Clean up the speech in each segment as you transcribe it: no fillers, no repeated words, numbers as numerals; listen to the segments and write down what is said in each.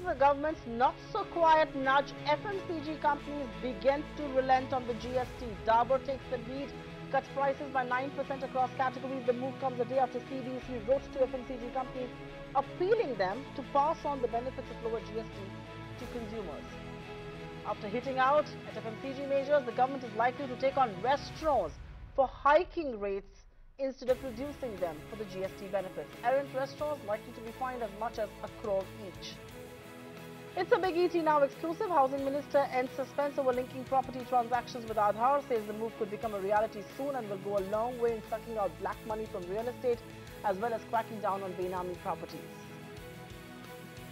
the government's not-so-quiet nudge, FMCG companies begin to relent on the GST. Dabur takes the lead, cuts prices by 9% across categories. The move comes a day after CBC wrote to FMCG companies, appealing them to pass on the benefits of lower GST to consumers. After hitting out at FMCG majors, the government is likely to take on restaurants for hiking rates instead of reducing them for the GST benefits. Errant restaurants likely to be fined as much as ₹1 crore each. It's a big ET now exclusive. Housing Minister ends suspense over linking property transactions with Aadhaar, says the move could become a reality soon and will go a long way in sucking out black money from real estate as well as cracking down on Benami properties.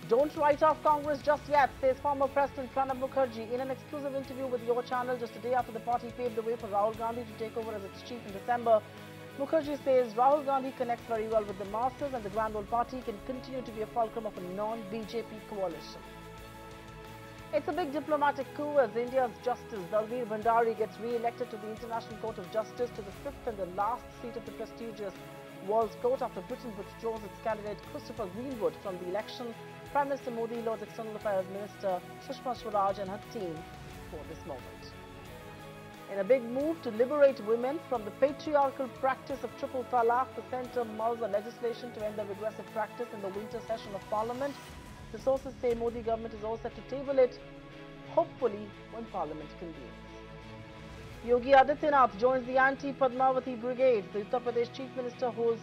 Don't write off Congress just yet, says former President Pranab Mukherjee in an exclusive interview with your channel just a day after the party paved the way for Rahul Gandhi to take over as its chief in December. Mukherjee says Rahul Gandhi connects very well with the masses and the Grand Old Party can continue to be a fulcrum of a non-BJP coalition. It's a big diplomatic coup as India's Justice Dalveer Bhandari gets re-elected to the International Court of Justice to the fifth and the last seat of the prestigious World's Court after Britain withdraws its candidate Christopher Greenwood from the election. Prime Minister Modi lauds External Affairs Minister Sushma Swaraj and her team for this moment. In a big move to liberate women from the patriarchal practice of triple talaq, the centre mulls a legislation to end the regressive practice in the winter session of Parliament. The sources say Modi government is all set to table it, hopefully when Parliament convenes. Yogi Adityanath joins the anti-Padmavati brigade. The Uttar Pradesh Chief Minister holds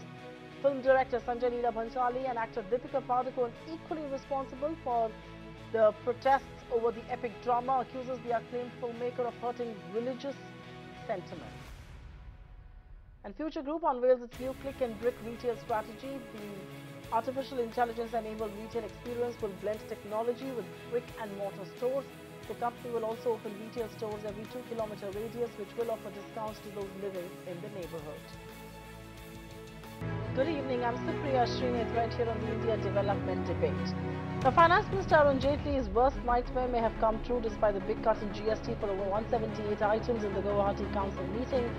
film director Sanjay Leela Bhansali and actor Deepika Padukone, equally responsible for the protests over the epic drama, accuses the acclaimed filmmaker of hurting religious sentiment. And Future Group unveils its new click and brick retail strategy. The artificial intelligence-enabled retail experience will blend technology with brick and mortar stores. The company will also open retail stores every 2-kilometer radius, which will offer discounts to those living in the neighborhood. Good evening, I'm Supriya Srinath right here on the India Development Debate. The Finance Minister Arun Jaitley's worst nightmare may have come true despite the big cut in GST for over 178 items in the Guwahati Council meeting.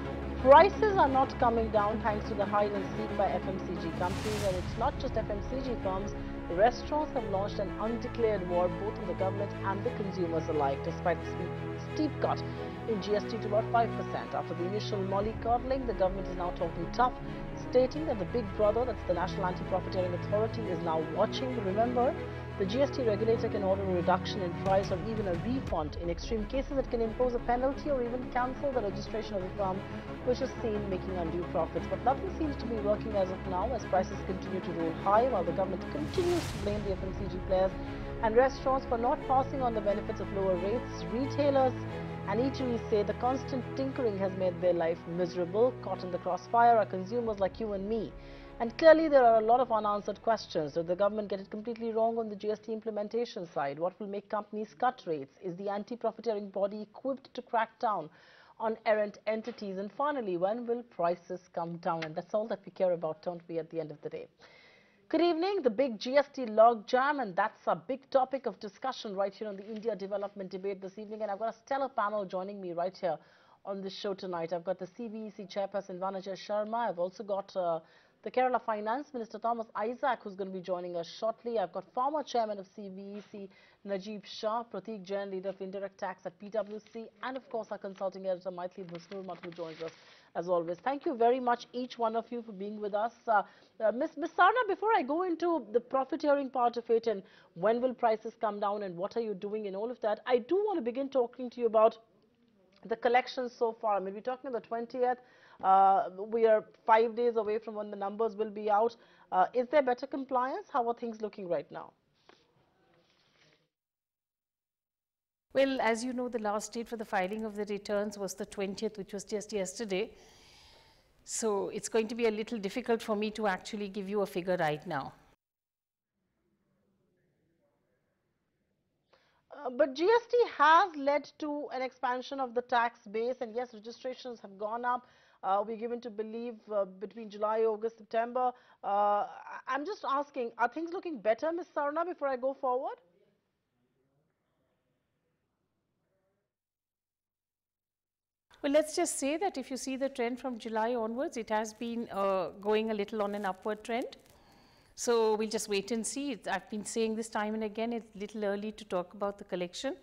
Prices are not coming down thanks to the hide and seek by FMCG companies, and it's not just FMCG firms. The restaurants have launched an undeclared war both on the government and the consumers alike, despite the steep cut in GST to about 5%. After the initial mollycoddling, the government is now talking tough, stating that the big brother, that's the National Anti-profiteering Authority, is now watching. Remember, the GST regulator can order a reduction in price or even a refund. In extreme cases, it can impose a penalty or even cancel the registration of the firm which is seen making undue profits. But nothing seems to be working as of now, as prices continue to roll high while the government continues to blame the FMCG players and restaurants for not passing on the benefits of lower rates. Retailers and eateries say the constant tinkering has made their life miserable. Caught in the crossfire are consumers like you and me. And clearly there are a lot of unanswered questions. Did the government get it completely wrong on the GST implementation side? What will make companies cut rates? Is the anti-profiteering body equipped to crack down on errant entities? And finally, when will prices come down? And that's all that we care about, don't we, at the end of the day? Good evening. The big GST logjam, and that's a big topic of discussion right here on the India Development Debate this evening. And I've got a stellar panel joining me right here on the show tonight. I've got the CBEC chairperson Vanaja Sharma. I've also got the Kerala Finance Minister Thomas Isaac, who's going to be joining us shortly. I've got former chairman of CBEC Najib Shah, Prateek Jain, leader of indirect tax at PwC, and of course our consulting editor Maithili Bhusnurmat, who joins us as always. Thank you very much, each one of you, for being with us. Ms. Sarna, before I go into the profiteering part of it and when will prices come down and what are you doing in all of that, I do want to begin talking to you about the collections so far. I mean, we're talking on the 20th. We are 5 days away from when the numbers will be out. Is there better compliance? How are things looking right now? Well, as you know, the last date for the filing of the returns was the 20th, which was just yesterday. So it's going to be a little difficult for me to actually give you a figure right now. But GST has led to an expansion of the tax base, and yes, registrations have gone up. We're given to believe between July, August, September. I'm just asking, are things looking better, Ms. Sarna, before I go forward? Well, let's just say that if you see the trend from July onwards, it has been going a little on an upward trend. So we'll just wait and see. I've been saying this time and again, it's a little early to talk about the collection.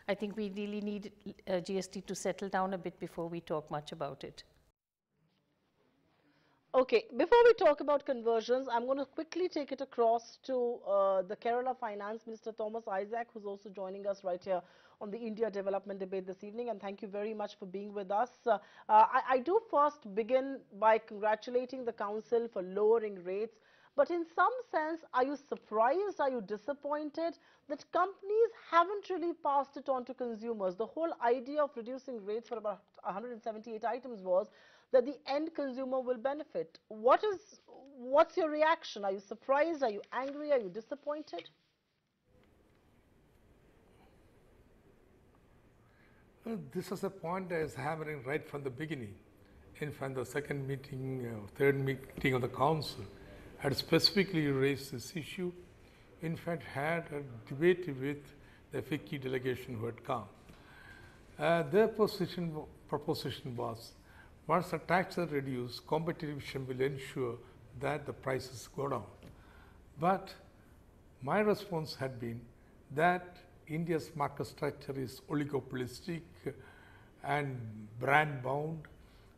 I think we really need GST to settle down a bit before we talk much about it. Okay, before we talk about conversions, I'm going to quickly take it across to the Kerala Finance Minister Thomas Isaac, who's also joining us right here on the India Development Debate this evening. And thank you very much for being with us. I do first begin by congratulating the Council for lowering rates. But in some sense, are you surprised, are you disappointed that companies haven't really passed it on to consumers? The whole idea of reducing rates for about 178 items was that the end consumer will benefit. What's your reaction? Are you surprised? Are you angry? Are you disappointed? Well, this is a point I was hammering right from the beginning. In fact, the second meeting, third meeting of the council had specifically raised this issue. In fact, had a debate with the FICCI delegation who had come. Their proposition was, once the taxes are reduced, competition will ensure that the prices go down. But my response had been that India's market structure is oligopolistic and brand bound,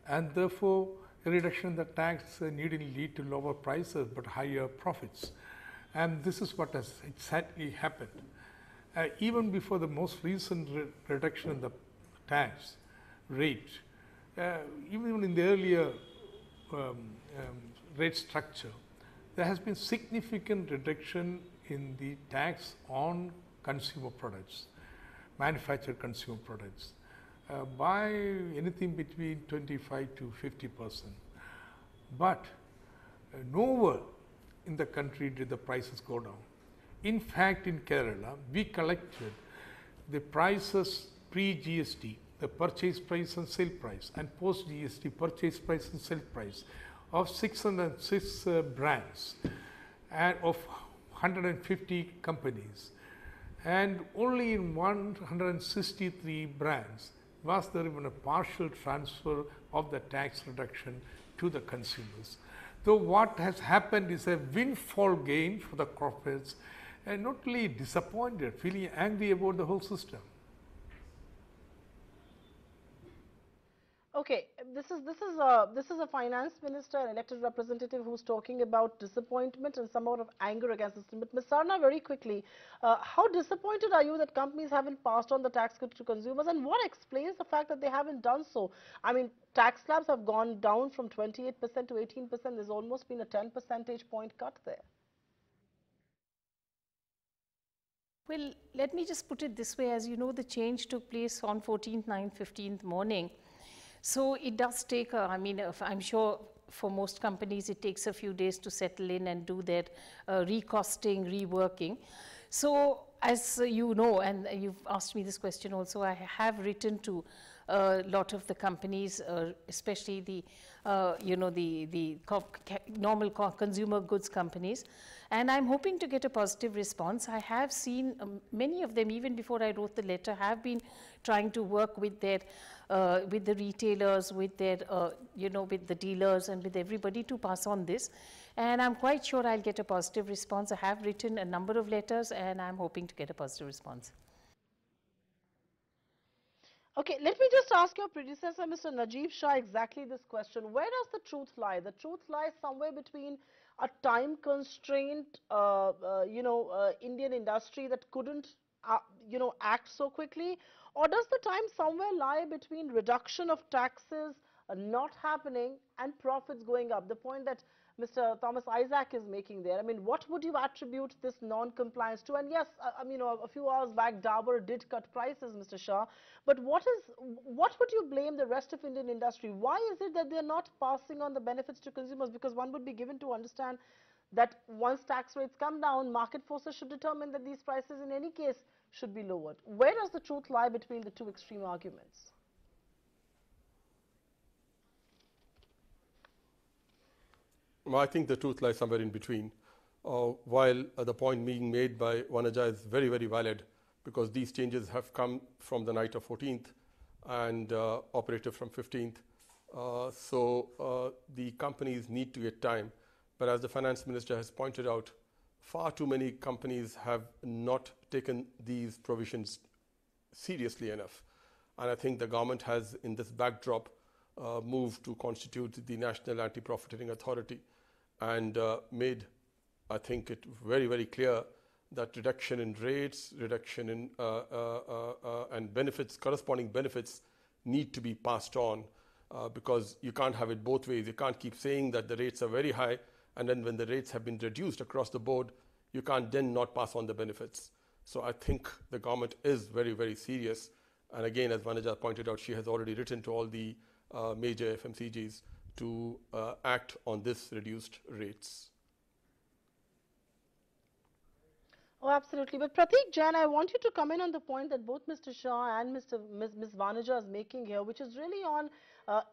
and therefore a reduction in the tax needn't lead to lower prices but higher profits. And this is what has exactly happened. Even before the most recent reduction in the tax rate, even in the earlier rate structure, there has been significant reduction in the tax on consumer products, manufactured consumer products, by anything between 25 to 50%. But nowhere in the country did the prices go down. In fact, in Kerala, we collected the prices pre-GST, the purchase price and sale price, and post-GST purchase price and sale price of 606 brands and of 150 companies. And only in 163 brands was there even a partial transfer of the tax reduction to the consumers. So what has happened is a windfall gain for the corporates, and not only disappointed, feeling angry about the whole system. Okay, this is a finance minister, an elected representative, who's talking about disappointment and some sort of anger against the system. But Ms. Sarna, very quickly, how disappointed are you that companies haven't passed on the tax cut to consumers, and what explains the fact that they haven't done so? I mean, tax slabs have gone down from 28% to 18%. There's almost been a 10 percentage point cut there. Well, let me just put it this way. As you know, the change took place on 14th, 9th, 15th morning. So it does take, I'm sure for most companies it takes a few days to settle in and do their recosting, reworking. So as you know, and you've asked me this question also, I have written to a lot of the companies, especially the normal consumer goods companies, and I'm hoping to get a positive response. I have seen many of them, even before I wrote the letter, have been trying to work with their with the retailers, with their with the dealers and with everybody to pass on this, and I'm quite sure I'll get a positive response. I have written a number of letters and I'm hoping to get a positive response. Okay, let me just ask your predecessor, Mr. Najib Shah, exactly this question. Where does the truth lie? The truth lies somewhere between a time-constrained, Indian industry that couldn't, act so quickly, or does the time somewhere lie between reduction of taxes not happening and profits going up? The point that Mr. Thomas Isaac is making there. I mean, what would you attribute this non-compliance to? And yes, a few hours back, Dabur did cut prices, Mr. Shah. But what would you blame the rest of Indian industry? Why is it that they're not passing on the benefits to consumers? Because one would be given to understand that once tax rates come down, market forces should determine that these prices in any case should be lowered. Where does the truth lie between the two extreme arguments? Well, I think the truth lies somewhere in between. While the point being made by Vanaja is very, very valid, because these changes have come from the night of 14th and operative from 15th. So the companies need to get time But as the finance minister has pointed out, far too many companies have not taken these provisions seriously enough. And I think the government has, in this backdrop, moved to constitute the National Anti-profiteering Authority and made, I think, it very, very clear that reduction in rates, reduction in and benefits, corresponding benefits need to be passed on because you can't have it both ways. You can't keep saying that the rates are very high and then when the rates have been reduced across the board, you can't then not pass on the benefits. So I think the government is very, very serious. And again, as Vanaja pointed out, she has already written to all the major FMCGs to act on this reduced rates. Oh, absolutely. But Prateek Jain, I want you to come in on the point that both Mr. Shah and Ms. Vanaja is making here, which is really on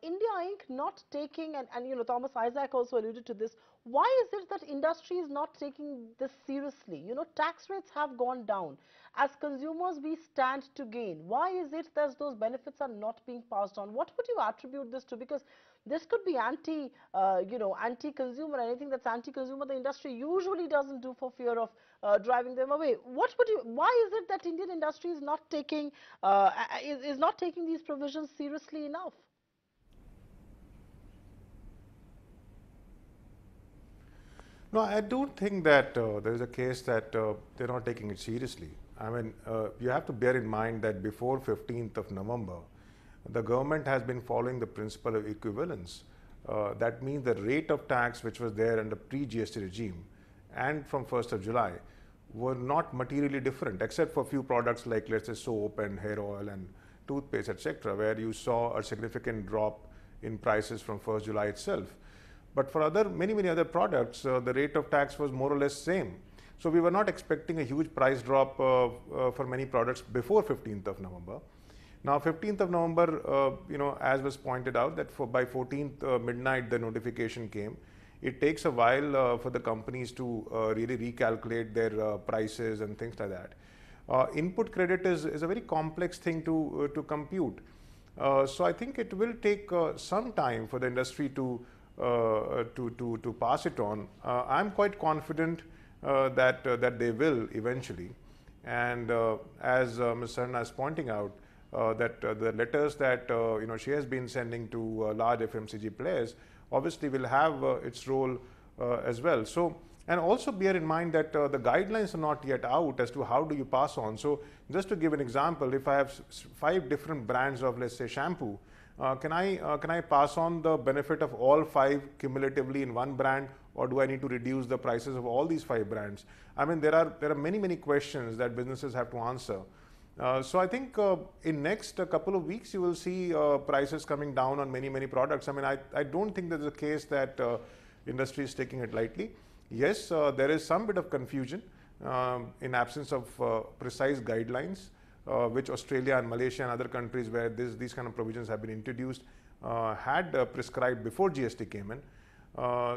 India Inc. not taking, and you know, Thomas Isaac also alluded to this. Why is it that industry is not taking this seriously? You know, tax rates have gone down. As consumers, we stand to gain. Why is it that those benefits are not being passed on? What would you attribute this to? Because this could be anti-consumer. Anything that's anti-consumer, the industry usually doesn't do for fear of driving them away. Why is it that Indian industry is not taking these provisions seriously enough? No, I don't think that there is a case that they're not taking it seriously. I mean, you have to bear in mind that before 15th of November, the government has been following the principle of equivalence. That means the rate of tax which was there under pre-GST regime and from 1st of July were not materially different, except for a few products like, let's say, soap and hair oil and toothpaste, etc., where you saw a significant drop in prices from 1st July itself. But for many other products, the rate of tax was more or less same. So we were not expecting a huge price drop for many products before 15th of November. Now, 15th of November, as was pointed out, that by 14th midnight, the notification came. It takes a while for the companies to really recalculate their prices and things like that. Input credit is a very complex thing to compute. So I think it will take some time for the industry to pass it on. I'm quite confident that they will eventually. And as Ms. Sarna is pointing out, that the letters that she has been sending to large FMCG players obviously will have its role as well. So, and also bear in mind that the guidelines are not yet out as to how do you pass on. So just to give an example, if I have 5 different brands of, let's say, shampoo, can I pass on the benefit of all 5 cumulatively in one brand, or do I need to reduce the prices of all these 5 brands? I mean, there are many questions that businesses have to answer. So I think in next couple of weeks you will see prices coming down on many products. I mean, I don't think there's a case that industry is taking it lightly. Yes, there is some bit of confusion in absence of precise guidelines, which Australia and Malaysia and other countries where these kind of provisions have been introduced had prescribed before GST came in.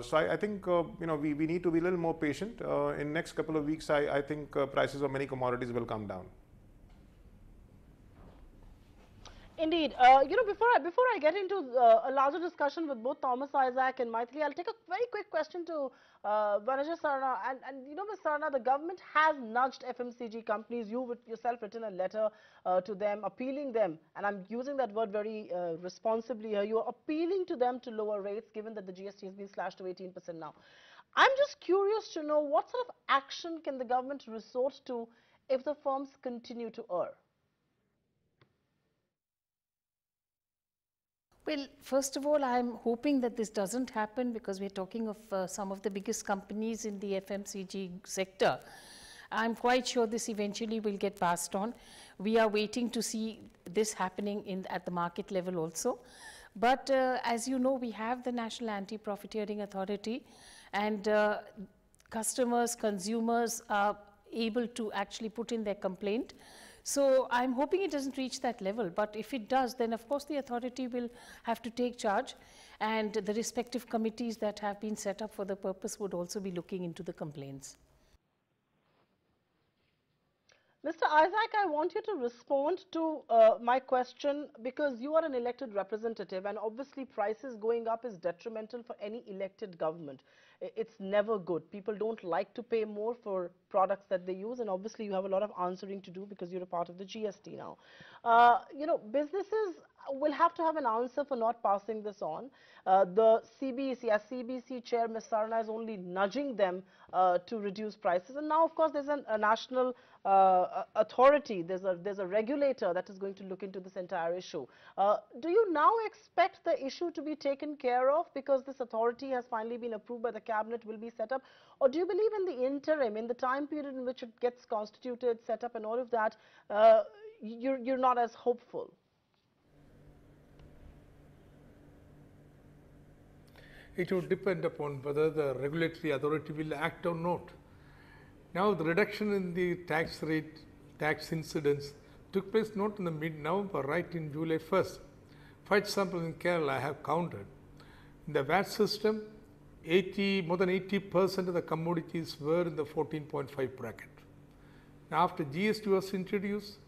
So I think we need to be a little more patient. In next couple of weeks, I think prices of many commodities will come down. Indeed. Before I get into a larger discussion with both Thomas Isaac and Maithili, I'll take a very quick question to Vanaja Sarna. And Ms. Sarna, the government has nudged FMCG companies. You yourself written a letter to them, appealing them, and I'm using that word very responsibly here. You are appealing to them to lower rates, given that the GST has been slashed to 18% now. I'm just curious to know what sort of action can the government resort to if the firms continue to err? Well, first of all, I'm hoping that this doesn't happen because we're talking of some of the biggest companies in the FMCG sector. I'm quite sure this eventually will get passed on. We are waiting to see this happening at the market level also. But as you know, we have the National Anti-profiteering Authority, and customers, consumers are able to actually put in their complaint. So I'm hoping it doesn't reach that level, but if it does, then of course the authority will have to take charge, and the respective committees that have been set up for the purpose would also be looking into the complaints. Mr. Isaac, I want you to respond to my question, because you are an elected representative, and obviously prices going up is detrimental for any elected government. It's never good. People don't like to pay more for products that they use, and obviously you have a lot of answering to do because you're a part of the GST now. You know, businesses will have to have an answer for not passing this on. The CBC, as CBC Chair Ms. Sarna is only nudging them to reduce prices, and now of course there's a national authority, there's a regulator that is going to look into this entire issue. Do you now expect the issue to be taken care of because this authority has finally been approved by the cabinet, will be set up, or do you believe in the interim, in the time period in which it gets constituted, set up and all of that, you're not as hopeful? It would depend upon whether the regulatory authority will act or not. Now, the reduction in the tax rate, tax incidence took place not in the mid-November, right in July 1st. For example, in Kerala, I have counted. In the VAT system, more than 80% of the commodities were in the 14.5 bracket. Now, after GST was introduced,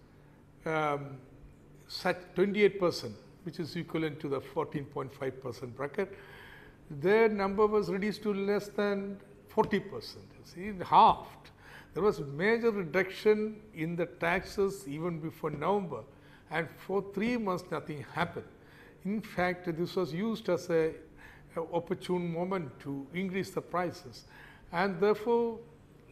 such 28%, which is equivalent to the 14.5% bracket, their number was reduced to less than 40%. You see, halved. There was major reduction in the taxes even before November, and for 3 months nothing happened. In fact, this was used as an opportune moment to increase the prices, and therefore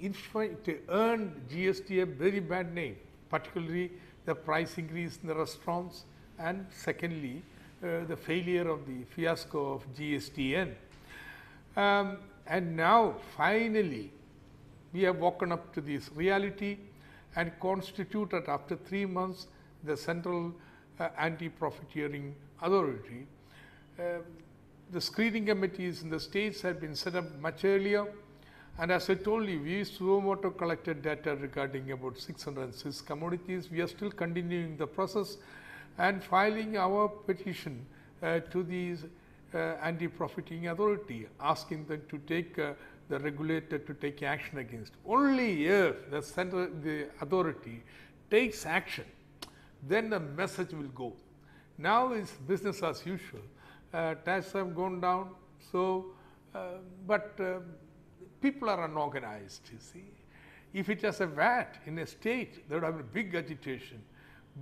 it earned GST a very bad name, particularly the price increase in the restaurants, and secondly, the failure of the fiasco of GSTN. And now finally we have woken up to this reality and constituted after 3 months the Central Anti-profiteering Authority. The screening committees in the states had been set up much earlier, and as I told you, we suo collected data regarding about 606 commodities. We are still continuing the process and filing our petition to the Anti-profiteering Authority, asking them to take the regulator to take action against. Only if the authority takes action, then the message will go. Now it's business as usual. Taxes have gone down, so but people are unorganized, you see. If it has a VAT in a state, there would have a big agitation.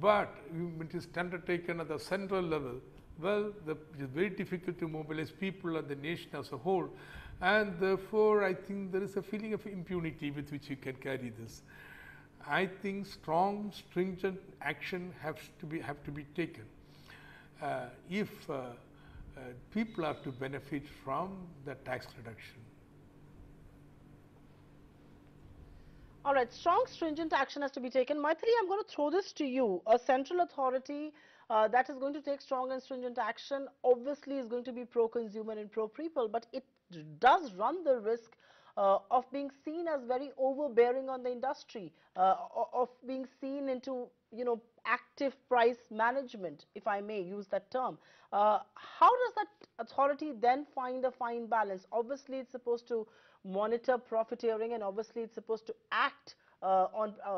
But it is undertaken at the central level, well, it is very difficult to mobilize people and the nation as a whole, and therefore I think there is a feeling of impunity with which you can carry this. I think strong, stringent action have to be taken if people are to benefit from the tax reduction. All right, strong, stringent action has to be taken. Maithili, I'm going to throw this to you. A central authority that is going to take strong and stringent action obviously is going to be pro-consumer and pro-people, but it does run the risk of being seen as very overbearing on the industry, of being seen into, you know, active price management, if I may use that term. How does that authority then find a fine balance? Obviously, it's supposed to monitor profiteering, and obviously it's supposed to act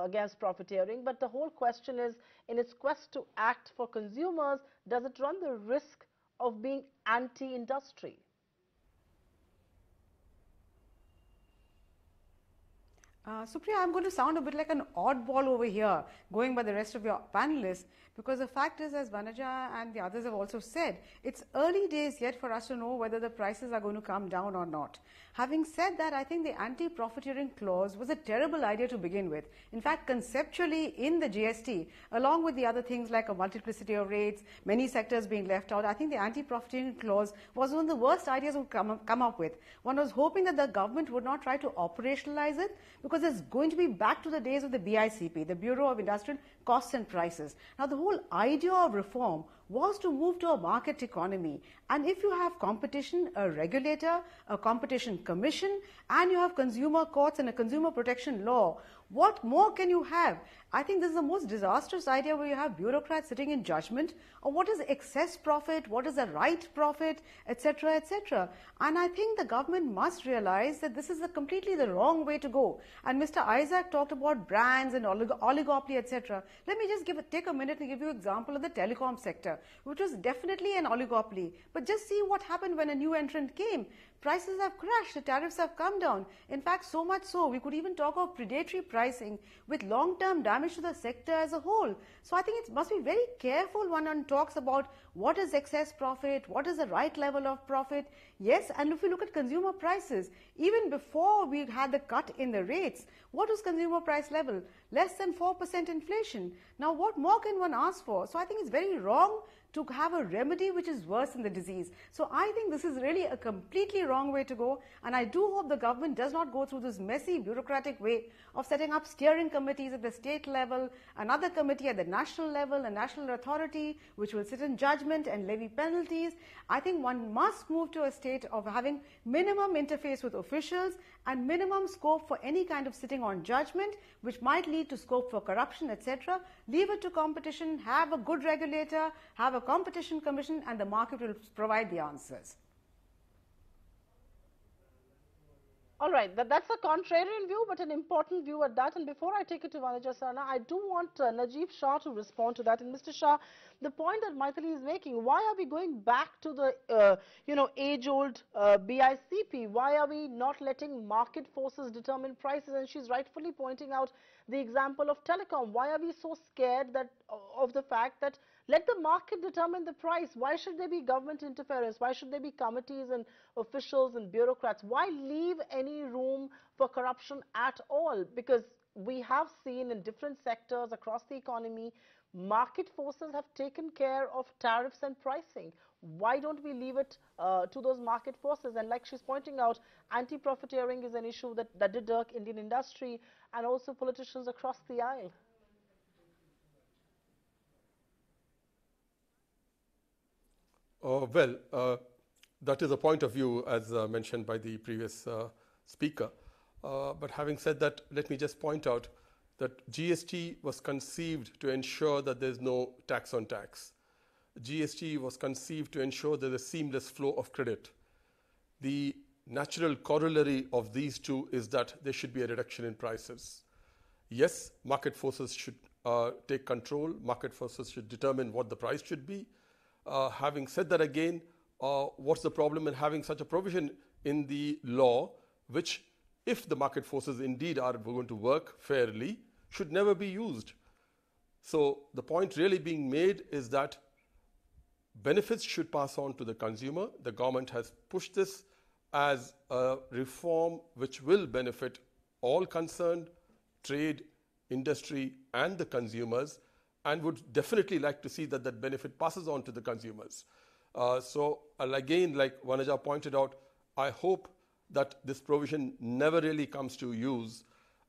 against profiteering, but the whole question is, in its quest to act for consumers, does it run the risk of being anti-industry? Supriya, I'm going to sound a bit like an oddball over here, going by the rest of your panelists, because the fact is, as Vanaja and the others have also said, it's early days yet for us to know whether the prices are going to come down or not. Having said that, I think the anti-profiteering clause was a terrible idea to begin with. In fact, conceptually in the GST, along with the other things like a multiplicity of rates, many sectors being left out, I think the anti-profiteering clause was one of the worst ideas we could come up with. One was hoping that the government would not try to operationalize it, because it's going to be back to the days of the BICP, the Bureau of Industrial Costs and Prices. Now, the whole idea of reform was to move to a market economy. And if you have competition, a regulator, a competition commission, and you have consumer courts and a consumer protection law, what more can you have? I think this is the most disastrous idea where you have bureaucrats sitting in judgment on what is excess profit, what is the right profit, etc., etc. And I think the government must realize that this is completely the wrong way to go. And Mr. Isaac talked about brands and oligopoly, etc. Let me just take a minute and give you an example of the telecom sector, which was definitely an oligopoly. But just see what happened when a new entrant came. Prices have crashed, the tariffs have come down. In fact, so much so, we could even talk of predatory pricing with long-term damage to the sector as a whole. So I think it must be very careful when one talks about what is excess profit, what is the right level of profit. Yes, and if you look at consumer prices, even before we had the cut in the rates, what was consumer price level? Less than 4% inflation. Now, what more can one ask for? So I think it's very wrong to have a remedy which is worse than the disease. So I think this is really a completely wrong way to go, and I do hope the government does not go through this messy bureaucratic way of setting up steering committees at the state level, another committee at the national level, a national authority which will sit in judgment and levy penalties. I think one must move to a state of having minimum interface with officials and minimum scope for any kind of sitting on judgment, which might lead to scope for corruption, etc. Leave it to competition, have a good regulator, have a competition commission, and the market will provide the answers. All right, that's a contrarian view, but an important view at that. And before I take it to Vanaja Sarna, I do want Najib Shah to respond to that. And Mr. Shah, the point that Maithili is making, why are we going back to the, age-old BICP? Why are we not letting market forces determine prices? And she's rightfully pointing out the example of telecom. Why are we so scared of the fact that let the market determine the price? Why should there be government interference? Why should there be committees and officials and bureaucrats? Why leave any room for corruption at all? Because we have seen in different sectors across the economy, market forces have taken care of tariffs and pricing. Why don't we leave it to those market forces? And like she's pointing out, anti-profiteering is an issue that did irk Indian industry and also politicians across the aisle. That is a point of view as mentioned by the previous speaker. But having said that, let me just point out that GST was conceived to ensure that there is no tax on tax. GST was conceived to ensure there is a seamless flow of credit. The natural corollary of these two is that there should be a reduction in prices. Yes, market forces should take control. Market forces should determine what the price should be. Having said that again, what's the problem in having such a provision in the law, which, if the market forces indeed are going to work fairly, should never be used? So the point really being made is that benefits should pass on to the consumer. The government has pushed this as a reform which will benefit all concerned, trade, industry, and the consumers, and would definitely like to see that that benefit passes on to the consumers. Again, like Vanaja pointed out, I hope that this provision never really comes to use.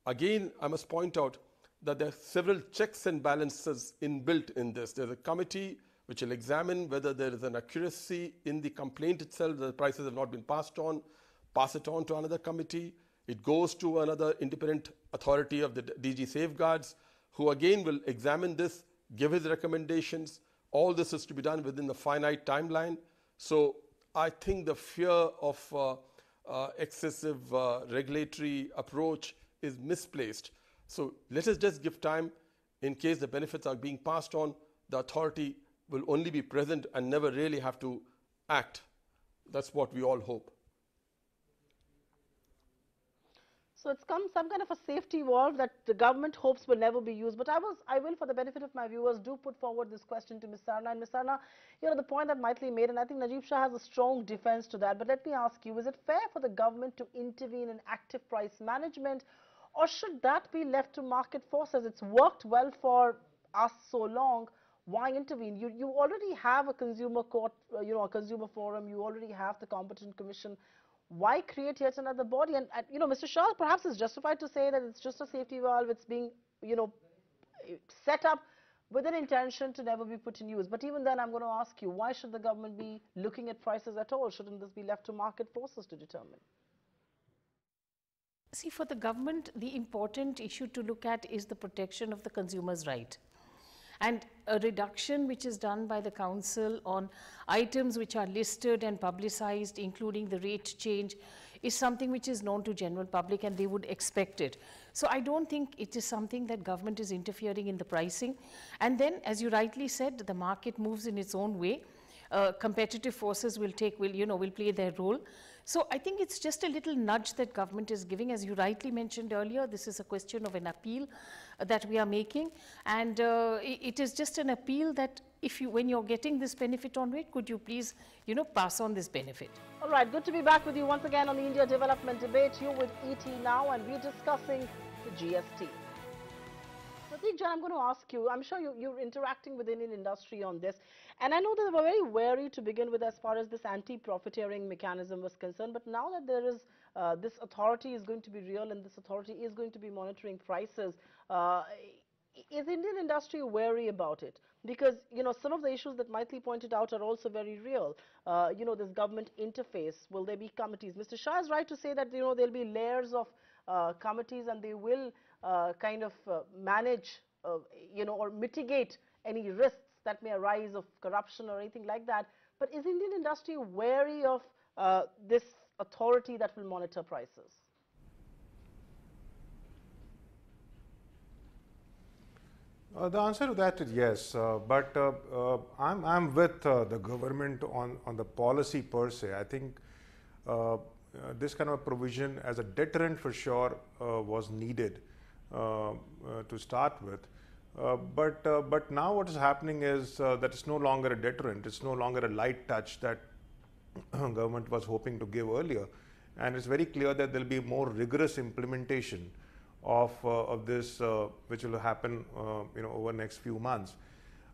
Again, I must point out that there are several checks and balances inbuilt in this. There's a committee which will examine whether there is an accuracy in the complaint itself, that the prices have not been passed on, pass it on to another committee. It goes to another independent authority of the DG Safeguards, who again will examine this, give his recommendations. All this is to be done within the finite timeline. So I think the fear of excessive regulatory approach is misplaced. So let us just give time. In case the benefits are being passed on, the authority will only be present and never really have to act. That's what we all hope. So it's come some kind of a safety valve that the government hopes will never be used. But I will, for the benefit of my viewers, do put forward this question to Ms. Sarna. And Ms. Sarna, the point that Maithili made, and I think Najib Shah has a strong defense to that. But let me ask you, is it fair for the government to intervene in active price management, or should that be left to market forces? It's worked well for us so long. Why intervene? You already have a consumer court, a consumer forum. You already have the competent commission. Why create yet another body? And Mr. Shah perhaps is justified to say that it's just a safety valve. It's being, set up with an intention to never be put in use. But even then, I'm going to ask you, why should the government be looking at prices at all? Shouldn't this be left to market forces to determine? See, for the government, the important issue to look at is the protection of the consumer's right. And a reduction which is done by the council on items which are listed and publicized, including the rate change, is something which is known to general public and they would expect it. So I don't think it is something that government is interfering in the pricing. And then, as you rightly said, the market moves in its own way. Competitive forces will play their role. So I think it's just a little nudge that government is giving. As you rightly mentioned earlier, this is a question of an appeal that we are making. And it is just an appeal that when you're getting this benefit on it, could you please, pass on this benefit? All right, good to be back with you once again on the India Development Debate. You're with ET now, and we're discussing the GST. Prateek Jain, I'm going to ask you, I'm sure you're interacting with Indian industry on this, and I know that they were very wary to begin with as far as this anti-profiteering mechanism was concerned, but now that there is this authority is going to be real and this authority is going to be monitoring prices, is Indian industry wary about it? Because, some of the issues that Maithili pointed out are also very real. This government interface, will there be committees? Mr. Shah is right to say that, there'll be layers of committees and they will manage, or mitigate any risks that may arise of corruption or anything like that. But is Indian industry wary of this authority that will monitor prices? The answer to that is yes, but I'm with the government on the policy per se. I think this kind of a provision as a deterrent for sure was needed to start with. But now what is happening is that it's no longer a deterrent. It's no longer a light touch that government was hoping to give earlier, and it's very clear that there will be more rigorous implementation of this, which will happen, over the next few months.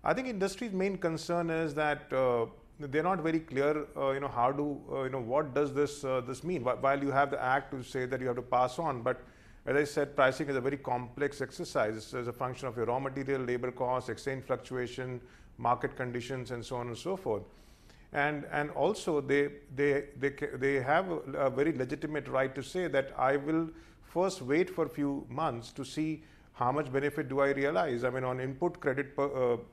I think industry's main concern is that they're not very clear, how do, what does this mean? While you have the act to say that you have to pass on, but as I said, pricing is a very complex exercise. It's a function of your raw material, labor costs, exchange fluctuation, market conditions, and so on and so forth. And also they have a very legitimate right to say that I will first wait for a few months to see how much benefit do I realize. I mean, on input credit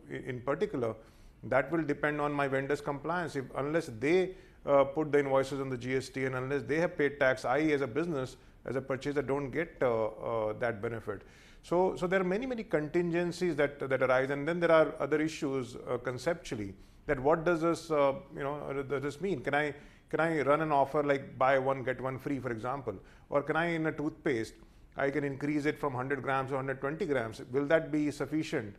in particular, that will depend on my vendor's compliance. Unless they put the invoices on the GST and unless they have paid tax, I as a business, as a purchaser, don't get that benefit. So there are many contingencies that arise, and then there are other issues conceptually. That what does this does this mean? Can I run an offer like buy one get one free, for example, or can I, in a toothpaste, I can increase it from 100 grams to 120 grams? Will that be sufficient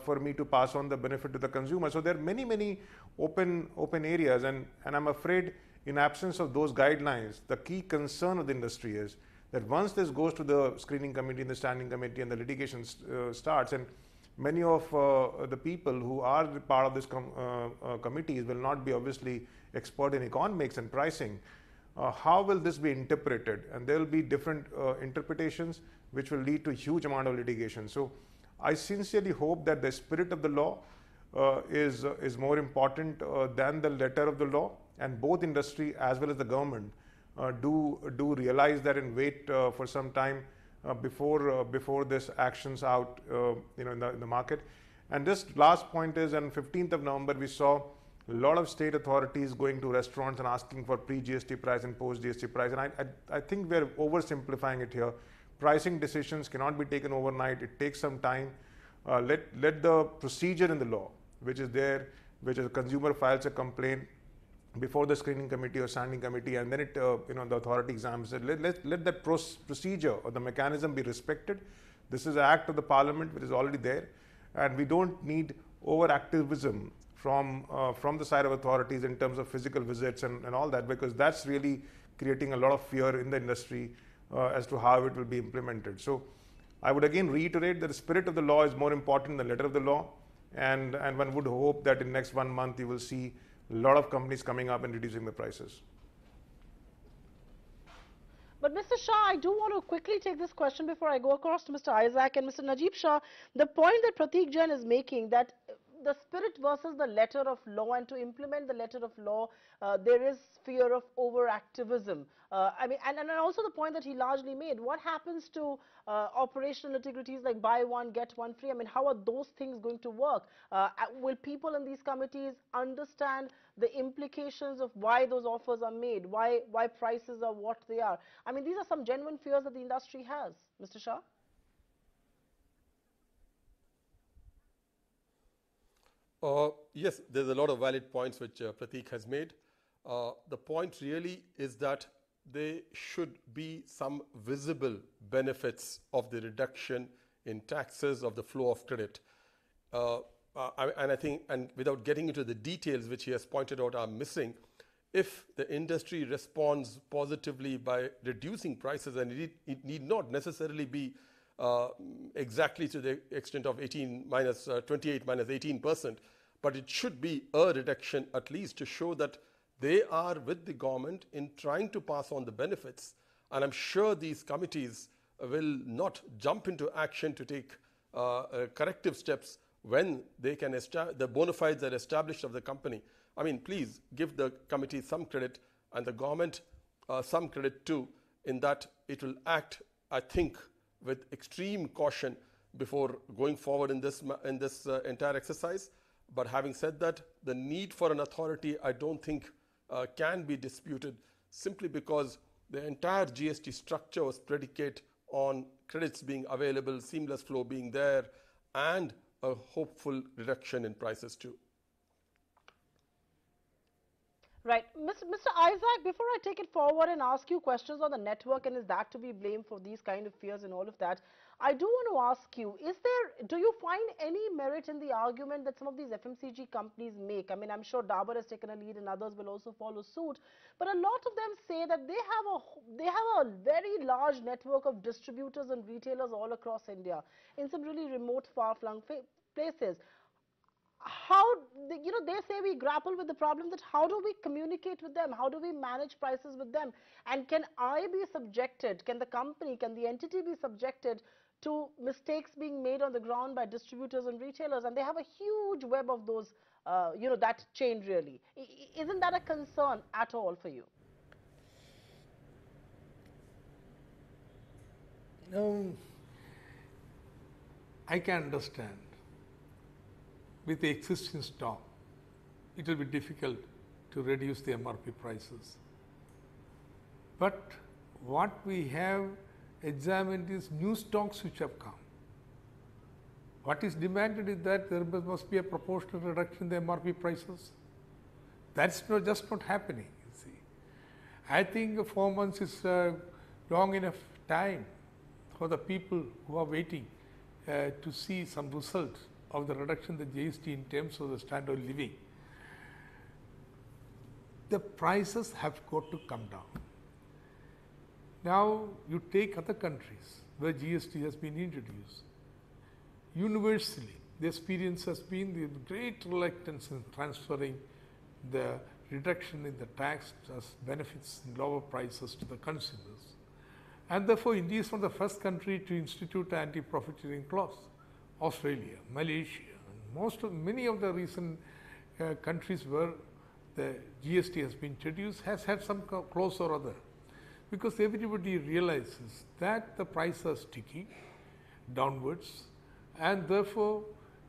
for me to pass on the benefit to the consumer? So there are many open areas, and I'm afraid in absence of those guidelines, the key concern of the industry is that once this goes to the screening committee and the standing committee and the litigation starts, and many of the people who are part of this committees will not be obviously expert in economics and pricing. How will this be interpreted? And there will be different interpretations which will lead to a huge amount of litigation. So I sincerely hope that the spirit of the law is more important than the letter of the law, and both industry as well as the government do realize that and wait for some time before this actions out in the market. And this last point is, on 15th of November we saw a lot of state authorities going to restaurants and asking for pre-GST price and post-GST price, and I think we're oversimplifying it here. Pricing decisions cannot be taken overnight. It takes some time. Let the procedure in the law, which is there, which is a consumer files a complaint before the screening committee or standing committee, and then the authority examines it. Let that procedure or the mechanism be respected. This is an act of the parliament which is already there, and we don't need over-activism from the side of authorities in terms of physical visits and all that, because that's really creating a lot of fear in the industry as to how it will be implemented. So I would again reiterate that the spirit of the law is more important than the letter of the law, and one would hope that in the next 1 month you will see a lot of companies coming up and reducing the prices. But Mr. Shah, I do want to quickly take this question before I go across to Mr. Isaac and Mr. Najib Shah. The point that Prateek Jain is making, that the spirit versus the letter of law, and to implement the letter of law, there is fear of overactivism. I mean, and also the point that he largely made, what happens to operational integrities like buy one, get one free? I mean, how are those things going to work? Will people in these committees understand the implications of why those offers are made, why prices are what they are? I mean, these are some genuine fears that the industry has. Mr. Shah? Yes, there's a lot of valid points which Prateek has made. The point really is that there should be some visible benefits of the reduction in taxes, of the flow of credit. And I think, and without getting into the details which he has pointed out are missing, if the industry responds positively by reducing prices, and it need not necessarily be exactly to the extent of 28 minus 18%, but it should be a reduction at least to show that they are with the government in trying to pass on the benefits. And I'm sure these committees will not jump into action to take corrective steps when they can the bona fides are established of the company. I mean, please give the committee some credit and the government some credit too, in that it will act, I think, with extreme caution before going forward in this entire exercise. But having said that, the need for an authority, I don't think can be disputed, simply because the entire GST structure was predicated on credits being available, seamless flow being there, and a hopeful reduction in prices too. Right. Mr. Isaac, before I take it forward and ask you questions on the network, and is that to be blamed for these kind of fears and all of that, I do want to ask you, do you find any merit in the argument that some of these FMCG companies make? I mean, I'm sure Dabur has taken a lead and others will also follow suit, but a lot of them say that they have a very large network of distributors and retailers all across India in some really remote, far-flung places. How, they say we grapple with the problem that how do we communicate with them? How do we manage prices with them? And can I be subjected, can the company, can the entity be subjected to mistakes being made on the ground by distributors and retailers? And they have a huge web of those, that chain really. Isn't that a concern at all for you? No, I can understand. With the existing stock, it will be difficult to reduce the MRP prices. But what we have examined is new stocks which have come. What is demanded is that there must be a proportional reduction in the MRP prices. That's just not happening, you see. I think 4 months is long enough time for the people who are waiting to see some results of the reduction in the GST in terms of the standard of living. The prices have got to come down. Now, you take other countries where GST has been introduced. Universally, the experience has been the great reluctance in transferring the reduction in the tax as benefits in lower prices to the consumers. And therefore, India is one of the first country to institute anti-profiteering clause. Australia, Malaysia, and many of the recent countries where the GST has been introduced has had some clause or other, because everybody realizes that the prices are sticky downwards, and therefore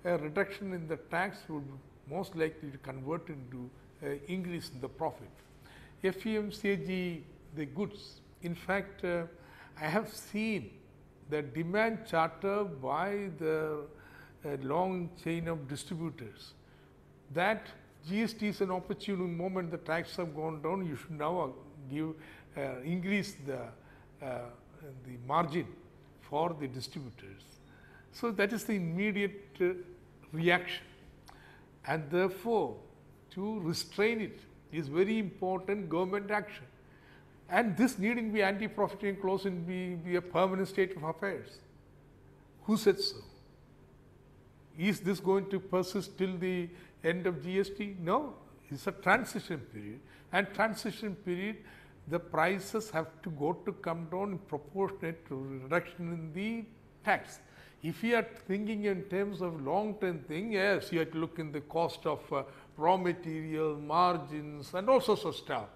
a reduction in the tax would most likely to convert into an increase in the profit. FMCG, the goods, in fact, I have seen the demand charter by the long chain of distributors, that GST is an opportune moment. The taxes have gone down. You should now increase the margin for the distributors. So that is the immediate reaction, and therefore to restrain it is very important government action. And this needn't be anti-profiteering clause and be a permanent state of affairs. Who said so? Is this going to persist till the end of GST? No, it's a transition period. And transition period, the prices have to come down proportionate to reduction in the tax. If you are thinking in terms of long-term thing, yes, you have to look in the cost of raw material, margins, and all sorts of stuff.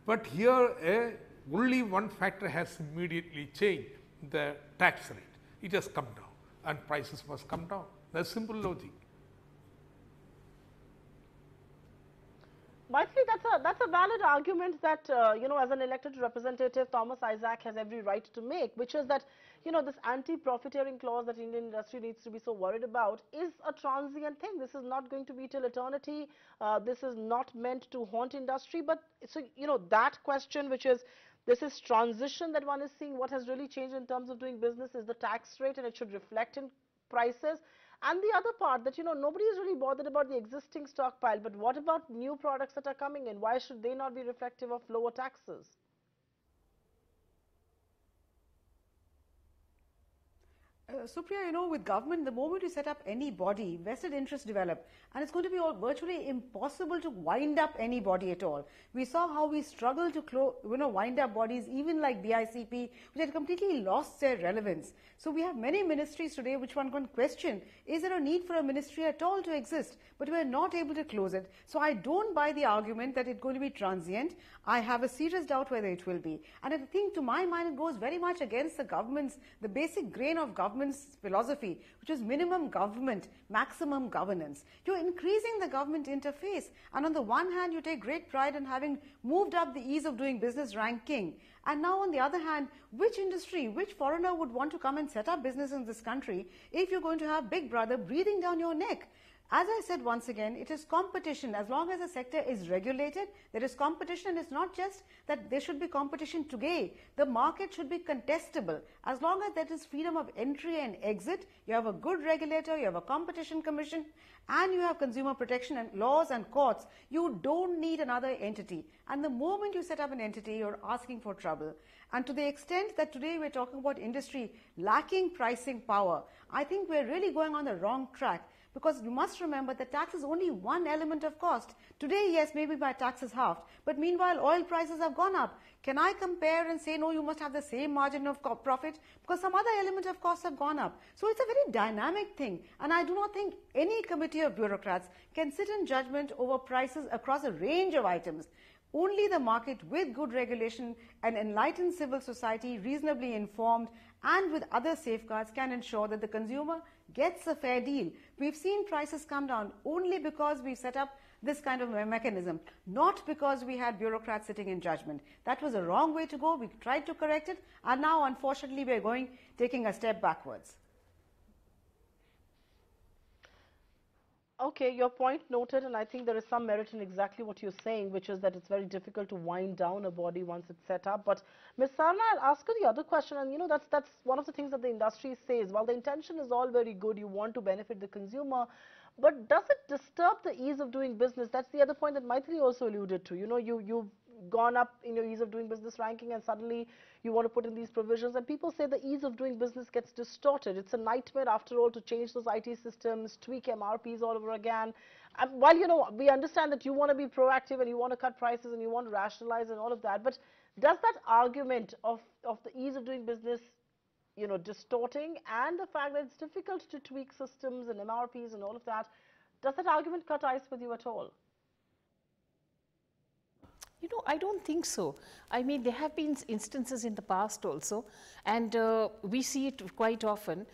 But here, only one factor has immediately changed, the tax rate. It has come down, and prices must come down. That's simple logic. Maithili, that's a valid argument that, you know, as an elected representative, Thomas Isaac has every right to make, which is that, you know, this anti-profiteering clause that Indian industry needs to be so worried about is a transient thing. This is not going to be till eternity. This is not meant to haunt industry. But, so, you know, that question, which is, this is transition that one is seeing, what has really changed in terms of doing business is the tax rate, and it should reflect in prices. And the other part that, you know, nobody is really bothered about the existing stockpile, but what about new products that are coming in? Why should they not be reflective of lower taxes? Supriya, you know, with government, the moment you set up any body, vested interests develop, and it's going to be virtually impossible to wind up any body at all. We saw how we struggled to wind up bodies, even like BICP, which had completely lost their relevance. So we have many ministries today which one can question, is there a need for a ministry at all to exist? But we're not able to close it. So I don't buy the argument that it's going to be transient. I have a serious doubt whether it will be. And I think, to my mind, it goes very much against the basic grain of government's philosophy, which is minimum government, maximum governance. You're increasing the government interface, and on the one hand, you take great pride in having moved up the ease of doing business ranking. And now, on the other hand, which industry, which foreigner would want to come and set up business in this country if you're going to have Big Brother breathing down your neck? As I said once again, it is competition. As long as the sector is regulated, there is competition, and it's not just that there should be competition today. The market should be contestable. As long as there is freedom of entry and exit, you have a good regulator, you have a competition commission, and you have consumer protection and laws and courts. You don't need another entity. And the moment you set up an entity, you're asking for trouble. And to the extent that today we're talking about industry lacking pricing power, I think we're really going on the wrong track. Because you must remember that tax is only one element of cost. Today, yes, maybe my tax is halved, but meanwhile, oil prices have gone up. Can I compare and say, no, you must have the same margin of profit? Because some other element of costs have gone up. So it's a very dynamic thing. And I do not think any committee of bureaucrats can sit in judgment over prices across a range of items. Only the market with good regulation, an enlightened civil society, reasonably informed, and with other safeguards can ensure that the consumer gets a fair deal. We've seen prices come down only because we set up this kind of a mechanism, not because we had bureaucrats sitting in judgment. That was a wrong way to go. We tried to correct it, and now, unfortunately, we're taking a step backwards. Okay, your point noted, and I think there is some merit in exactly what you're saying, which is that it's very difficult to wind down a body once it's set up. But Ms. Sarna, I'll ask you the other question, and you know, that's one of the things that the industry says. While the intention is all very good, you want to benefit the consumer, but does it disturb the ease of doing business? That's the other point that Maithili also alluded to. You know, you've gone up in your ease of doing business ranking, and suddenly you want to put in these provisions, and people say the ease of doing business gets distorted. It's a nightmare, after all, to change those IT systems, tweak MRPs all over again. While, you know, we understand that you want to be proactive and you want to cut prices and you want to rationalize and all of that, but does that argument of the ease of doing business, you know, distorting, and the fact that it's difficult to tweak systems and MRPs and all of that, does that argument cut ice with you at all? You know, I don't think so. I mean, there have been instances in the past also, and we see it quite often.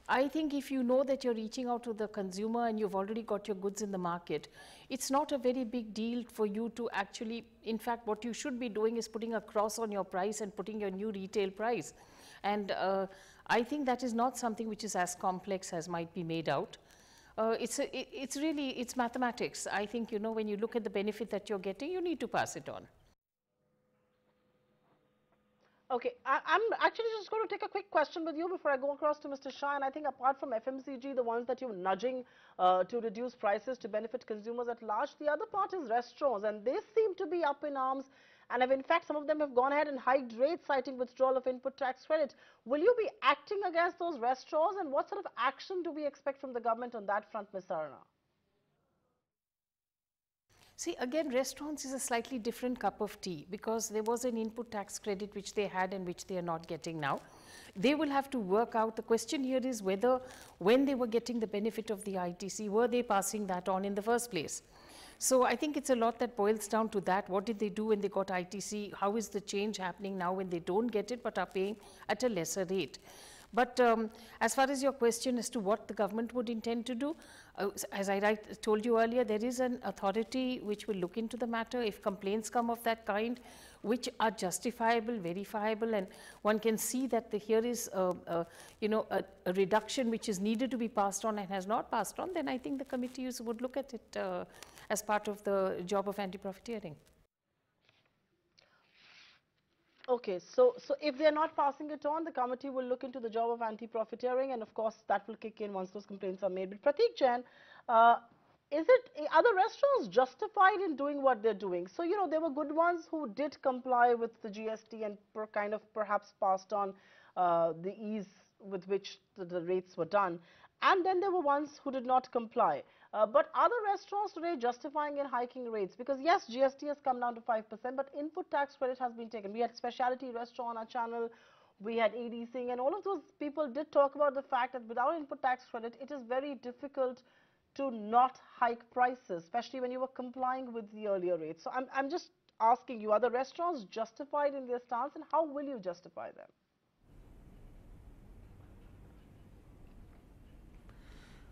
I think if you know that you're reaching out to the consumer and you've already got your goods in the market, it's not a very big deal for you to actually, in fact, what you should be doing is putting a cross on your price and putting your new retail price. And I think that is not something which is as complex as might be made out. It's mathematics. I think, you know, when you look at the benefit that you're getting, you need to pass it on. Okay, I'm actually just going to take a quick question with you before I go across to Mr. Shah. And I think apart from FMCG, the ones that you're nudging to reduce prices to benefit consumers at large, the other part is restaurants, and they seem to be up in arms. And in fact, some of them have gone ahead and hiked rates, citing withdrawal of input tax credit. Will you be acting against those restaurants, and what sort of action do we expect from the government on that front, Ms. Sarna? See, again, restaurants is a slightly different cup of tea because there was an input tax credit which they had and which they are not getting now. They will have to work out. The question here is whether when they were getting the benefit of the ITC, were they passing that on in the first place? So I think it's a lot that boils down to that. What did they do when they got ITC? How is the change happening now when they don't get it but are paying at a lesser rate? But as far as your question as to what the government would intend to do, as I told you earlier, there is an authority which will look into the matter. If complaints come of that kind, which are justifiable, verifiable, and one can see that here is a reduction which is needed to be passed on and has not passed on, then I think the committees would look at it as part of the job of anti-profiteering. Okay, so if they're not passing it on, the committee will look into the job of anti-profiteering, and of course that will kick in once those complaints are made. But Prateek Jain, are the restaurants justified in doing what they're doing? So, you know, there were good ones who did comply with the GST and kind of perhaps passed on the ease with which the rates were done. And then there were ones who did not comply. But are the restaurants today justifying in hiking rates? Because yes, GST has come down to 5%, but input tax credit has been taken. We had Specialty Restaurant on our channel, we had AD Singh, and all of those people did talk about the fact that without input tax credit, it is very difficult to not hike prices, especially when you were complying with the earlier rates. So I'm just asking you, are the restaurants justified in their stance, and how will you justify them?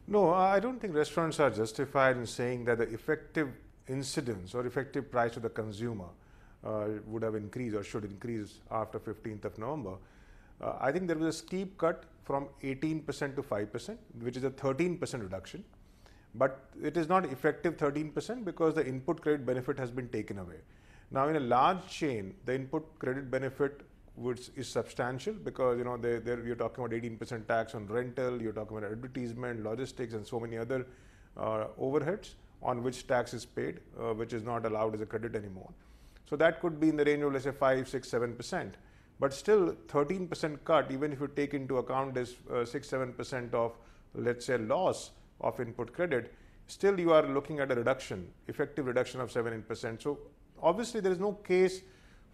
No, I don't think restaurants are justified in saying that the effective incidence or effective price to the consumer would have increased or should increase after 15th of November. I think there was a steep cut from 18% to 5%, which is a 13% reduction. But it is not effective 13% because the input credit benefit has been taken away. Now, in a large chain, the input credit benefit is substantial because, you know, you're talking about 18% tax on rental, you're talking about advertisement, logistics, and so many other overheads on which tax is paid, which is not allowed as a credit anymore. So that could be in the range of, let's say, 5, 6, 7%. But still, 13% cut, even if you take into account this 6, 7% of, let's say, loss of input credit, still you are looking at a reduction, effective reduction of 7%. So obviously, there is no case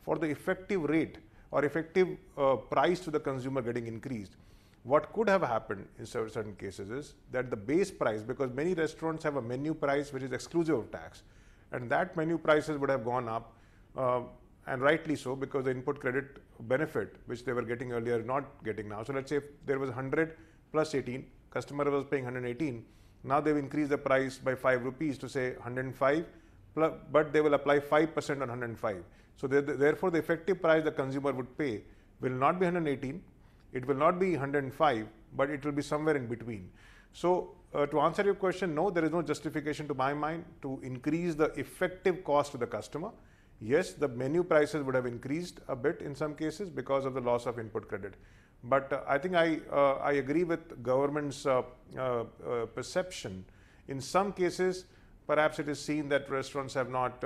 for the effective rate or effective price to the consumer getting increased. What could have happened in certain cases is that the base price, because many restaurants have a menu price which is exclusive of tax, and that menu prices would have gone up, and rightly so, because the input credit benefit which they were getting earlier not getting now. So let's say if there was 100 plus 18, customer was paying 118, now they've increased the price by 5 rupees to say 105, but they will apply 5% on 105. So therefore, the effective price the consumer would pay will not be 118, it will not be 105, but it will be somewhere in between. So to answer your question, no, there is no justification to my mind to increase the effective cost to the customer. Yes, the menu prices would have increased a bit in some cases because of the loss of input credit. But I think I agree with government's perception. In some cases, perhaps it is seen that restaurants have not,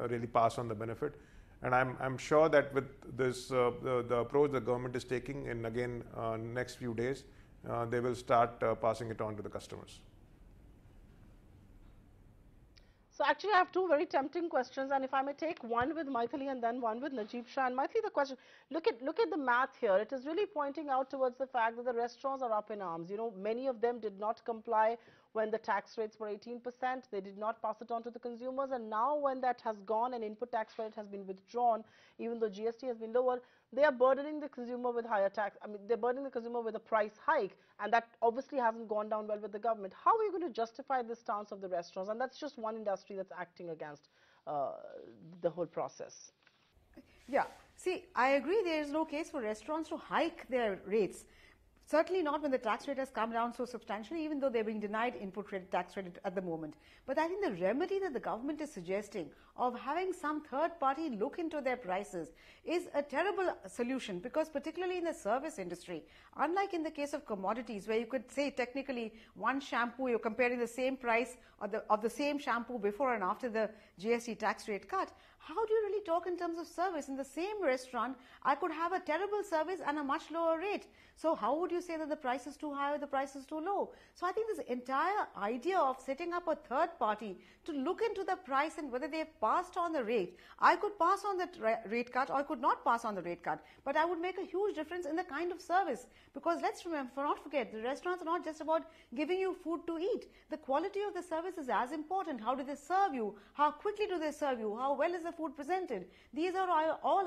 really passed on the benefit. And I'm sure that with this, the approach the government is taking in, again, next few days, they will start passing it on to the customers. So actually, I have two very tempting questions, and if I may take one with Maithili and then one with Najib Shah. And Maithili, the question: look at the math here. It is really pointing out towards the fact that the restaurants are up in arms. You know, many of them did not comply when the tax rates were 18%. They did not pass it on to the consumers, and now when that has gone and input tax credit has been withdrawn, even though GST has been lower, they are burdening the consumer with higher tax. I mean, they're burdening the consumer with a price hike, and that obviously hasn't gone down well with the government. How are you going to justify the stance of the restaurants? And that's just one industry that's acting against the whole process. Yeah, see, I agree there is no case for restaurants to hike their rates. Certainly not when the tax rate has come down so substantially, even though they're being denied input credit, tax credit at the moment. But I think the remedy that the government is suggesting of having some third party look into their prices is a terrible solution, because particularly in the service industry, unlike in the case of commodities where you could say technically one shampoo, you're comparing the same price of the same shampoo before and after the GST tax rate cut, how do you really talk in terms of service? In the same restaurant, I could have a terrible service and a much lower rate. So how would do you say that the price is too high or the price is too low? So I think this entire idea of setting up a third party to look into the price and whether they have passed on the rate. I could pass on the rate cut or I could not pass on the rate cut, but I would make a huge difference in the kind of service, because let's remember, not forget, the restaurants are not just about giving you food to eat. The quality of the service is as important. How do they serve you? How quickly do they serve you? How well is the food presented? These are all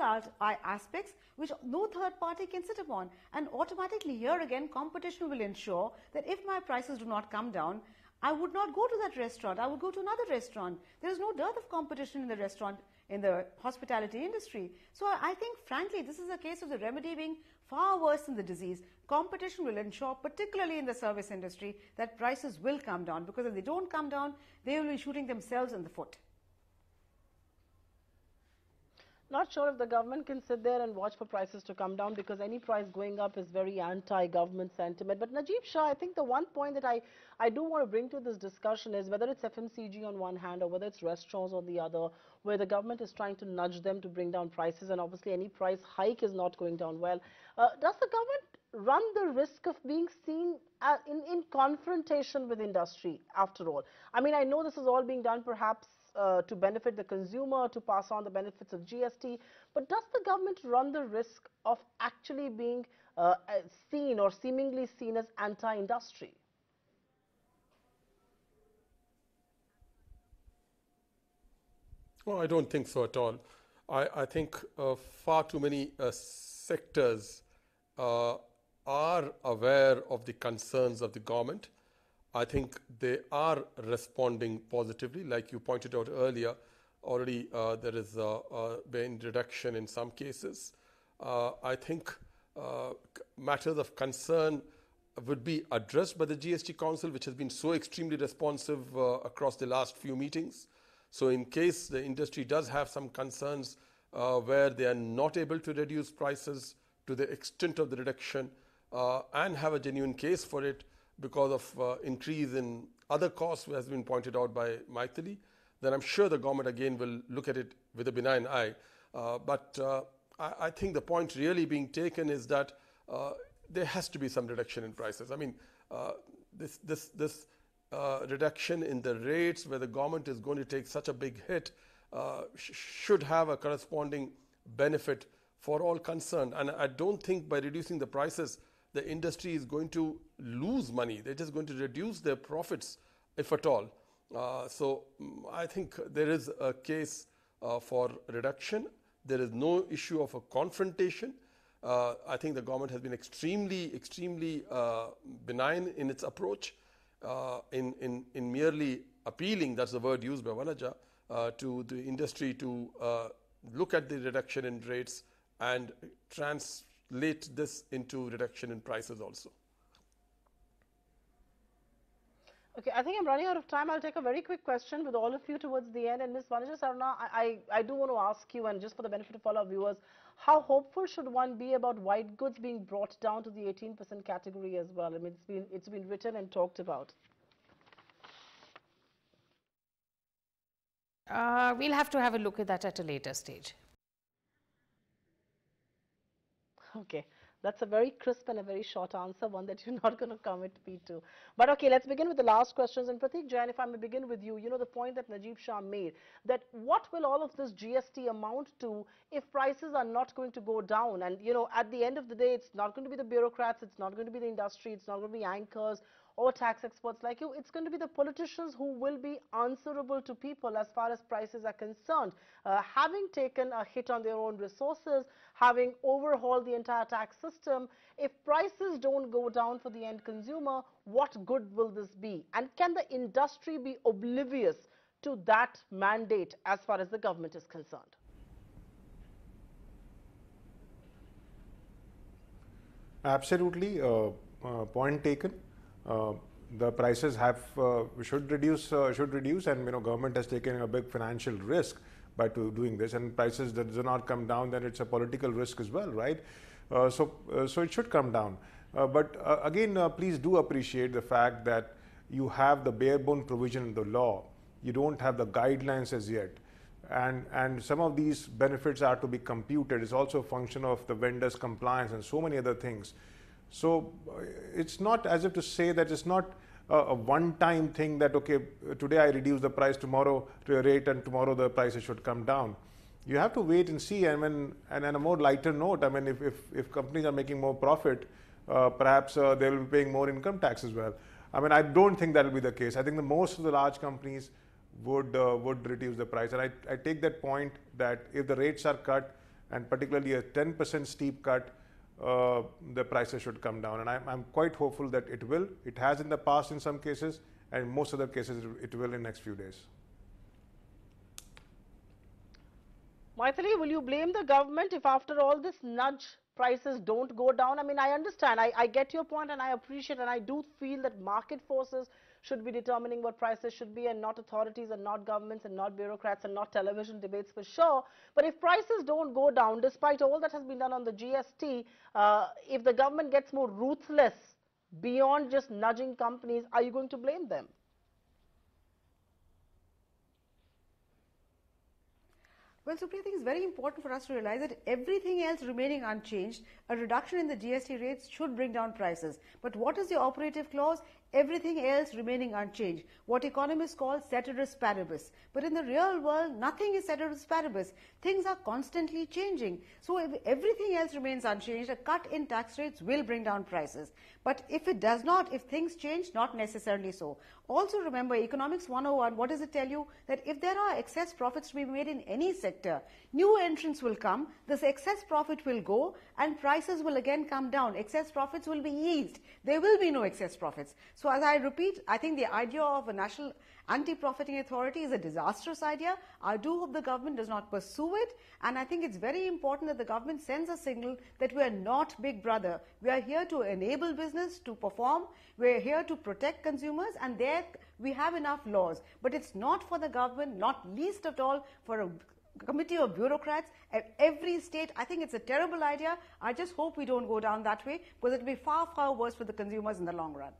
aspects which no third party can sit upon, and automatically here again competition will ensure that if my prices do not come down, I would not go to that restaurant, I would go to another restaurant. There is no dearth of competition in the restaurant, in the hospitality industry. So I think frankly this is a case of the remedy being far worse than the disease. Competition will ensure, particularly in the service industry, that prices will come down, because if they don't come down, they will be shooting themselves in the foot. Not sure if the government can sit there and watch for prices to come down, because any price going up is very anti-government sentiment. But Najib Shah, I think the one point that I do want to bring to this discussion is whether it's FMCG on one hand or whether it's restaurants on the other, where the government is trying to nudge them to bring down prices, and obviously any price hike is not going down well. Does the government run the risk of being seen in confrontation with industry after all? I mean, I know this is all being done perhaps to benefit the consumer, to pass on the benefits of GST, but does the government run the risk of actually being seen or seemingly seen as anti-industry? Well, I don't think so at all. I think far too many sectors are aware of the concerns of the government. I think they are responding positively. Like you pointed out earlier, already there is been reduction in some cases. I think matters of concern would be addressed by the GST Council, which has been so extremely responsive across the last few meetings. So in case the industry does have some concerns where they are not able to reduce prices to the extent of the reduction and have a genuine case for it, because of increase in other costs, as has been pointed out by Maithili, then I'm sure the government again will look at it with a benign eye. But I think the point really being taken is that there has to be some reduction in prices. I mean, this reduction in the rates where the government is going to take such a big hit should have a corresponding benefit for all concerned. And I don't think by reducing the prices, the industry is going to lose money. They're just going to reduce their profits, if at all. So I think there is a case for reduction. There is no issue of a confrontation. I think the government has been extremely benign in its approach, in merely appealing, that's the word used by Vanaja, to the industry to look at the reduction in rates and translate this into reduction in prices also. Okay, I think I'm running out of time. I'll take a very quick question with all of you towards the end. And Ms. Vanaja Sarna, I do want to ask you, and just for the benefit of all our viewers, how hopeful should one be about white goods being brought down to the 18% category as well? I mean, it's been written and talked about. We'll have to have a look at that at a later stage. Okay, that's a very crisp and a very short answer, one that you're not going to commit me to. But okay, let's begin with the last questions. And Prateek Jain, if I may begin with you, you know the point that Najib Shah made, that what will all of this GST amount to if prices are not going to go down? And, you know, at the end of the day, it's not going to be the bureaucrats, it's not going to be the industry, it's not going to be anchors or tax experts like you. It's going to be the politicians who will be answerable to people as far as prices are concerned, having taken a hit on their own resources, having overhauled the entire tax system. If prices don't go down for the end consumer, what good will this be? And can the industry be oblivious to that mandate as far as the government is concerned? Absolutely, point taken. The prices have should reduce, and government has taken a big financial risk by doing this, and prices that do not come down, then it's a political risk as well, right? So it should come down. But again, please do appreciate the fact that you have the bare bone provision in the law. You don't have the guidelines as yet. And some of these benefits are to be computed. It's also a function of the vendor's compliance and so many other things. So it's not as if to say that it's not a one-time thing that, okay, today I reduce the price, tomorrow to a rate, and tomorrow the prices should come down. You have to wait and see. And on a more lighter note, I mean, if companies are making more profit, perhaps they will be paying more income tax as well. I mean, I don't think that will be the case. I think the most of the large companies would reduce the price. And I take that point that if the rates are cut, and particularly a 10% steep cut, the prices should come down. And I'm quite hopeful that it will. It has in the past in some cases, and in most other cases it will in next few days. Maithili, will you blame the government if after all this nudge prices don't go down? I mean, I understand, I get your point and I appreciate, and I do feel that market forces should be determining what prices should be, and not authorities and not governments and not bureaucrats and not television debates for sure. But if prices don't go down, despite all that has been done on the GST, if the government gets more ruthless beyond just nudging companies, are you going to blame them? Well, Supriya, I think it's very important for us to realize that everything else remaining unchanged, a reduction in the GST rates should bring down prices. But what is the operative clause? Everything else remaining unchanged, what economists call ceteris paribus. But in the real world, nothing is ceteris paribus. Things are constantly changing. So if everything else remains unchanged, a cut in tax rates will bring down prices. But if it does not, if things change, not necessarily so. Also remember, Economics 101, what does it tell you? That if there are excess profits to be made in any sector, new entrants will come, this excess profit will go, and prices will again come down. Excess profits will be eased. There will be no excess profits. So as I repeat, I think the idea of a National Anti-profiteering Authority is a disastrous idea. I do hope the government does not pursue it, and I think it's very important that the government sends a signal that we are not Big Brother. We are here to enable business to perform. We are here to protect consumers, and there we have enough laws. But it's not for the government, not least of all for a committee of bureaucrats at every state. I think it's a terrible idea. I just hope we don't go down that way, because it will be far, far worse for the consumers in the long run.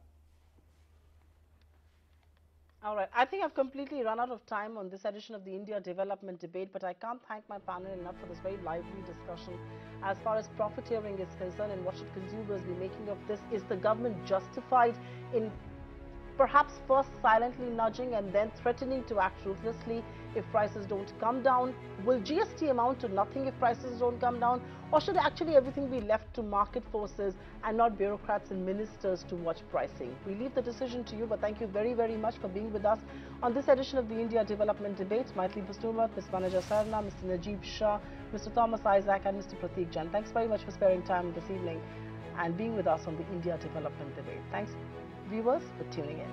All right. I think I've completely run out of time on this edition of the India Development Debate, but I can't thank my panel enough for this very lively discussion as far as profiteering is concerned, and what should consumers be making of this. Is the government justified in perhaps first silently nudging and then threatening to act ruthlessly if prices don't come down? Will GST amount to nothing if prices don't come down? Or should actually everything be left to market forces and not bureaucrats and ministers to watch pricing? We leave the decision to you, but thank you very, very much for being with us on this edition of the India Development Debate. Maithili Busnurwat, Ms. Vanaja Sarna, Mr. Najib Shah, Mr. Thomas Isaac and Mr. Prateek Jain. Thanks very much for sparing time this evening and being with us on the India Development Debate. Thanks, viewers, for tuning in.